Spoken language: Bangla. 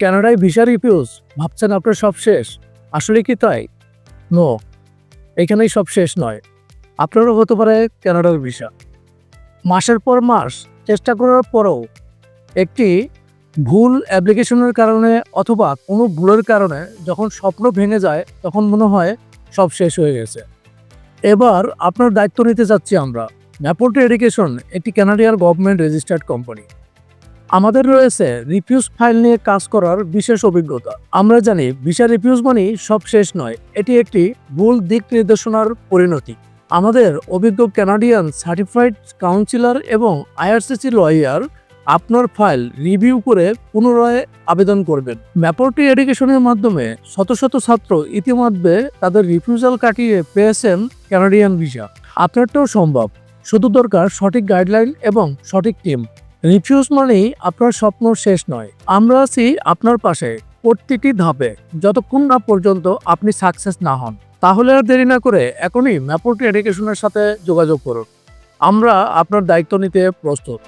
কানাডায় ভিসা রিফিউজ, ভাবছেন আপনার সব শেষ। আসলে কি তাই? নো, এখানেই সব শেষ নয়। আপনারও হতে পারে কানাডার ভিসা। মাসের পর মাস চেষ্টা করার পরেও একটি ভুল অ্যাপ্লিকেশনের কারণে অথবা কোনো ভুলের কারণে যখন স্বপ্ন ভেঙে যায় তখন মনে হয় সব শেষ হয়ে গেছে। এবার আপনার দায়িত্ব নিতে যাচ্ছি আমরা। ম্যাপোর্ট এডুকেশন একটি কানাডিয়ান গভর্নমেন্ট রেজিস্টার্ড কোম্পানি। আমাদের রয়েছে রিফিউজ ফাইল নিয়ে কাজ করার বিশেষ অভিজ্ঞতা। আমরা জানি ভিসা রিফিউজ মানেই সব শেষ নয়, এটি একটি ভুল দিক নির্দেশনার পরিণতি। আমাদের অভিজ্ঞ কানাডিয়ান সার্টিফাইড কাউন্সিলর এবং আইআরসিসি লয়ার আপনার ফাইল রিভিউ করে পুনরায় আবেদন করবেন। ম্যাপোর্ট এডুকেশনের মাধ্যমে শত শত ছাত্র ইতিমধ্যে তাদের রিফিউজাল কাটিয়ে পেয়েছেন কানাডিয়ান ভিসা। আপনারটাও সম্ভব, শুধু দরকার সঠিক গাইডলাইন এবং সঠিক টিম। রিফিউজ মানেই আপনার স্বপ্ন শেষ নয়। আমরা আছি আপনার পাশে প্রতিটি ধাপে, যতক্ষণ না পর্যন্ত আপনি সাকসেস না হন। তাহলে আর দেরি না করে এখনই ম্যাপোর্ট এডুকেশনের সাথে যোগাযোগ করুন। আমরা আপনার দায়িত্ব নিতে প্রস্তুত।